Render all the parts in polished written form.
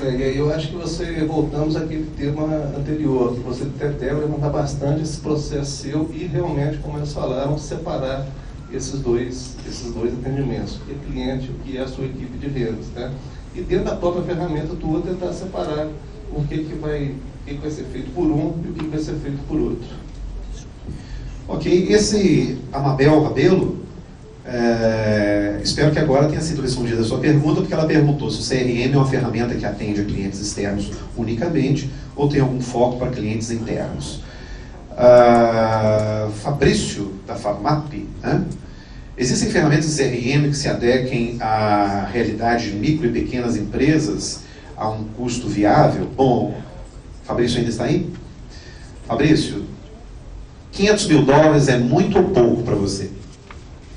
E aí eu acho que voltamos àquele tema anterior, que você deve levantar bastante esse processo seu e realmente, como eles falaram, separar esses dois atendimentos, o que é cliente, o que é a sua equipe de vendas, né? E dentro da própria ferramenta tua, tentar separar o que vai ser feito por um e o que vai ser feito por outro. Ok, esse Amabel Rabelo, espero que agora tenha sido respondida a sua pergunta, porque ela perguntou se o CRM é uma ferramenta que atende a clientes externos unicamente ou tem algum foco para clientes internos. Fabrício, da Farmap, né? Existem ferramentas de CRM que se adequem à realidade de micro e pequenas empresas a um custo viável? Bom, Fabrício ainda está aí? Fabrício, $500 mil é muito ou pouco para você?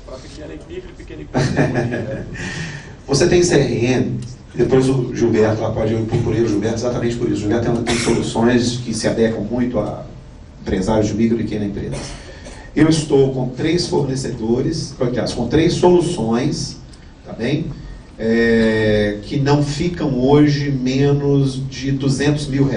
Para pequena e pequena empresa. Você tem CRM, depois o Gilberto, lá pode eu por ele, o Gilberto, exatamente por isso. O Gilberto tem soluções que se adequam muito a empresários de micro e pequena empresa. Eu estou com 3 fornecedores, aliás, com 3 soluções, tá bem? Que não ficam hoje menos de R$200 mil.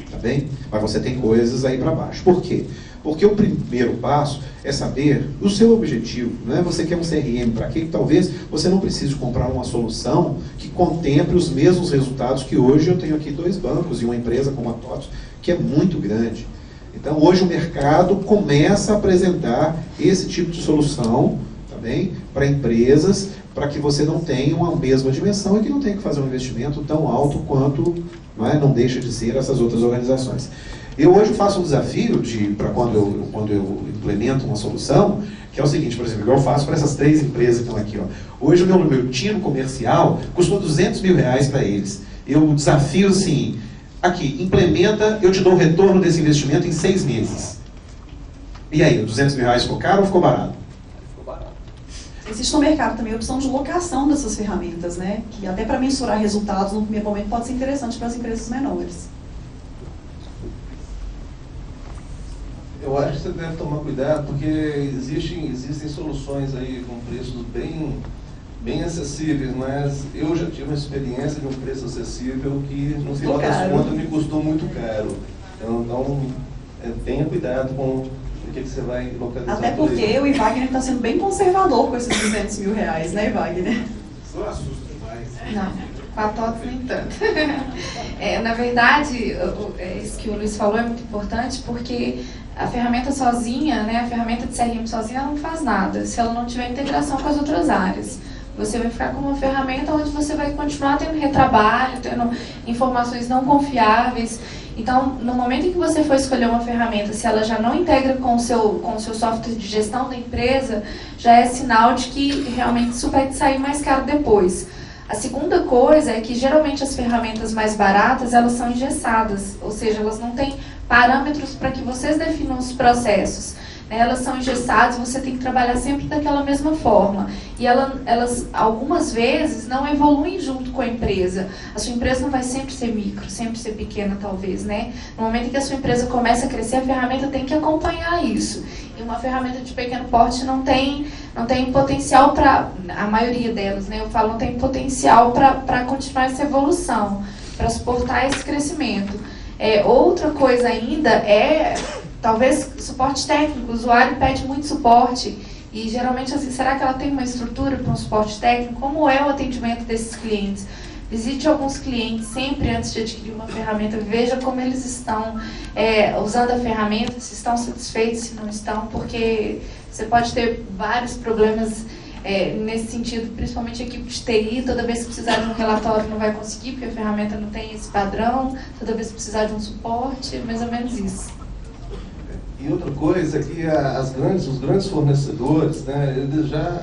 Tá bem? Mas você tem coisas aí para baixo. Por quê? Porque o primeiro passo é saber o seu objetivo. Né? Você quer um CRM para quê? Talvez você não precise comprar uma solução que contemple os mesmos resultados que hoje eu tenho aqui 2 bancos e uma empresa como a TOTS, que é muito grande. Então, hoje o mercado começa a apresentar esse tipo de solução, tá bem? Para empresas, para que você não tenha uma mesma dimensão e que não tenha que fazer um investimento tão alto quanto não deixa de ser essas outras organizações. Eu hoje faço um desafio para quando eu implemento uma solução, que é o seguinte, por exemplo, eu faço para essas 3 empresas que estão aqui. Ó. Hoje o meu tino comercial custou R$200 mil para eles. Eu desafio assim, aqui, implementa, eu te dou o retorno desse investimento em 6 meses. E aí, R$200 mil ficou caro ou ficou barato? Existe no mercado também a opção de locação dessas ferramentas, né? Que até para mensurar resultados no primeiro momento pode ser interessante para as empresas menores. Eu acho que você deve tomar cuidado, porque existem soluções aí com preços bem acessíveis, mas eu já tive uma experiência de um preço acessível que, no final das contas, me custou muito caro. Então tenha cuidado com o que você vai localizar. Até porque o Wagner está sendo bem conservador com esses R$200 mil, né, Wagner? Só assusta demais. Não, com a TOTS nem tanto. Na verdade, isso que o Luiz falou é muito importante, porque a ferramenta sozinha, né, a ferramenta de CRM sozinha, ela não faz nada, se ela não tiver integração com as outras áreas. Você vai ficar com uma ferramenta onde você vai continuar tendo retrabalho, tendo informações não confiáveis. Então, no momento em que você for escolher uma ferramenta, se ela já não integra com o seu software de gestão da empresa, já é sinal de que realmente isso vai sair mais caro depois. A segunda coisa é que, geralmente, as ferramentas mais baratas, elas são engessadas, ou seja, elas não têm parâmetros para que vocês definam os processos. Elas são engessadas, você tem que trabalhar sempre daquela mesma forma. E elas, algumas vezes, não evoluem junto com a empresa. A sua empresa não vai sempre ser micro, sempre ser pequena, talvez, né? No momento em que a sua empresa começa a crescer, a ferramenta tem que acompanhar isso. E uma ferramenta de pequeno porte não tem potencial para, a maioria delas, né? Eu falo, não tem potencial para continuar essa evolução, para suportar esse crescimento. Outra coisa ainda é, talvez, suporte técnico. O usuário pede muito suporte e, geralmente, assim, será que ela tem uma estrutura para um suporte técnico? Como é o atendimento desses clientes? Visite alguns clientes sempre antes de adquirir uma ferramenta, veja como eles estão usando a ferramenta, se estão satisfeitos, se não estão, porque você pode ter vários problemas nesse sentido, principalmente a equipe de TI. Toda vez que precisar de um relatório não vai conseguir, porque a ferramenta não tem esse padrão. Toda vez que precisar de um suporte, mais ou menos isso. E outra coisa é que os grandes fornecedores, né,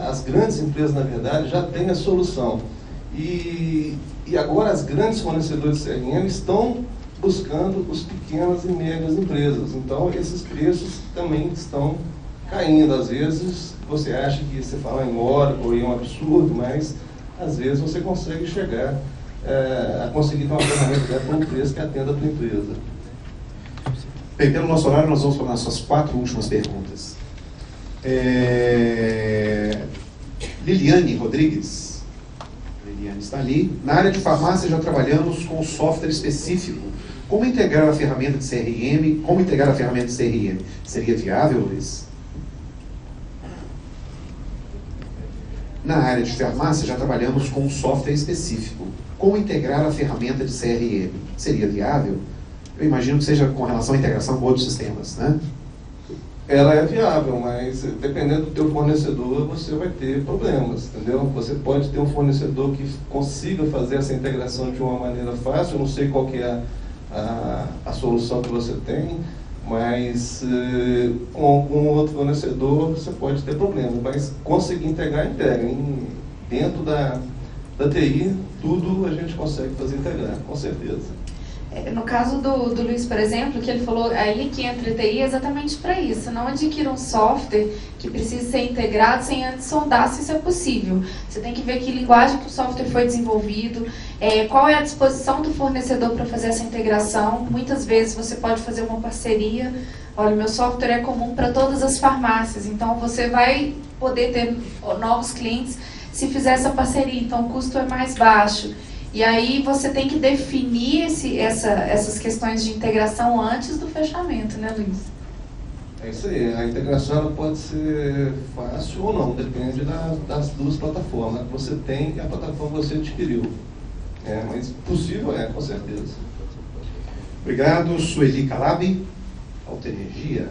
as grandes empresas, na verdade, já têm a solução. E agora as grandes fornecedores de CRM estão buscando os pequenas e médias empresas. Então, esses preços também estão caindo. Às vezes, você acha que você fala em Oracle é um absurdo, mas às vezes você consegue chegar a conseguir ter uma ferramenta por um preço que atenda a tua empresa. Bem, pelo nosso horário, nós vamos para as nossas 4 últimas perguntas. Liliane Rodrigues. Eliane está ali. Na área de farmácia já trabalhamos com software específico. Como integrar a ferramenta de CRM? Como integrar a ferramenta de CRM? Seria viável, Luiz? Na área de farmácia já trabalhamos com software específico. Como integrar a ferramenta de CRM? Seria viável? Eu imagino que seja com relação à integração com outros sistemas, né? Ela é viável, mas dependendo do teu fornecedor, você vai ter problemas, entendeu? Você pode ter um fornecedor que consiga fazer essa integração de uma maneira fácil, eu não sei qual que é a solução que você tem, mas com algum outro fornecedor você pode ter problemas, mas conseguir integrar, integra. Dentro da TI, tudo a gente consegue fazer integrar, com certeza. No caso do Luiz, por exemplo, que ele falou, aí que entra a TI é exatamente para isso. Não adquira um software que precisa ser integrado sem antes sondar se isso é possível. Você tem que ver que linguagem que o software foi desenvolvido, qual é a disposição do fornecedor para fazer essa integração. Muitas vezes você pode fazer uma parceria. Olha, meu software é comum para todas as farmácias, então você vai poder ter novos clientes se fizer essa parceria, então o custo é mais baixo. E aí você tem que definir essas questões de integração antes do fechamento, né, Luiz? É isso aí, a integração ela pode ser fácil ou não, depende das duas plataformas que você tem e a plataforma que você adquiriu. Mas possível com certeza. Obrigado, Sueli Calab, Alta Energia.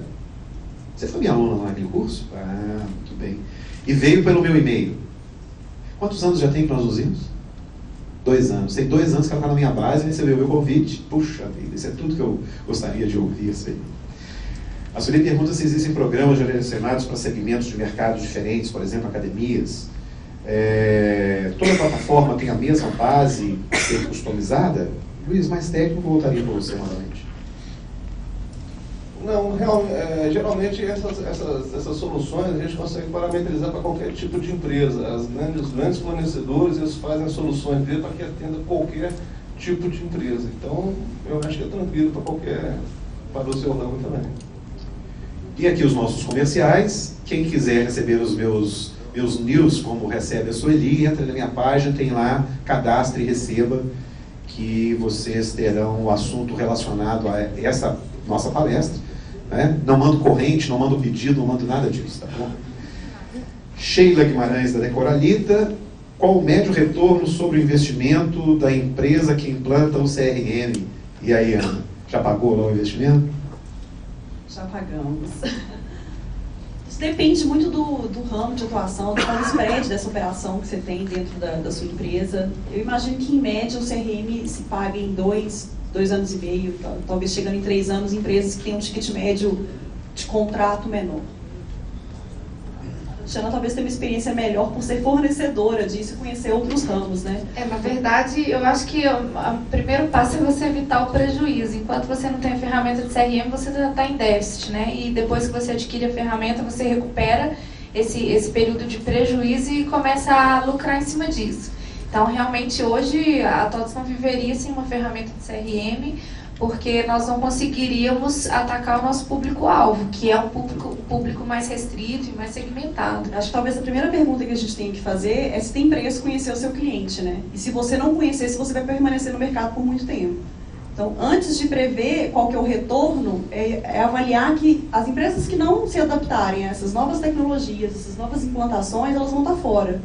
Você foi minha aluna lá no curso? Ah, muito bem. E veio pelo meu e-mail. Quantos anos já tem para nós usinhos? 2 anos. Tem 2 anos que ela está na minha base e recebeu o meu convite. Puxa vida, isso é tudo que eu gostaria de ouvir. Isso aí. A Sueli pergunta se existem programas direcionados para segmentos de mercados diferentes, por exemplo, academias. Toda plataforma tem a mesma base ser customizada? Luiz, mais técnico, voltaria para você novamente. Não, geralmente essas soluções a gente consegue parametrizar para qualquer tipo de empresa. Os grandes fornecedores eles fazem as soluções dele para que atenda qualquer tipo de empresa. Então, eu acho que é tranquilo para o seu ramo também. E aqui os nossos comerciais. Quem quiser receber os meus news, como recebe a Sueli, entra na minha página, tem lá, cadastre e receba, que vocês terão o assunto relacionado a essa nossa palestra. Não mando corrente, não mando pedido, não mando nada disso, tá bom? Sheila Guimarães, da Decoralita. Qual o médio retorno sobre o investimento da empresa que implanta o CRM? E aí, Ana, já pagou lá o investimento? Já pagamos. Isso depende muito do ramo de atuação, do spread dessa operação que você tem dentro da sua empresa. Eu imagino que, em média, o CRM se paga em 2 anos e meio, talvez chegando em 3 anos, empresas que têm um ticket médio de contrato menor. A Xana talvez tenha uma experiência melhor por ser fornecedora disso e conhecer outros ramos, né? Na verdade, eu acho que o primeiro passo é você evitar o prejuízo. Enquanto você não tem a ferramenta de CRM, você já está em déficit, né? E depois que você adquire a ferramenta, você recupera esse período de prejuízo e começa a lucrar em cima disso. Então, realmente, hoje, a TOTVS não viveria sem uma ferramenta de CRM, porque nós não conseguiríamos atacar o nosso público-alvo, que é um público mais restrito e mais segmentado. Acho que talvez a primeira pergunta que a gente tem que fazer é se tem preço conhecer o seu cliente, né? E se você não conhecer, se você vai permanecer no mercado por muito tempo. Então, antes de prever qual que é o retorno, é avaliar que as empresas que não se adaptarem a essas novas tecnologias, essas novas implantações, elas vão estar fora.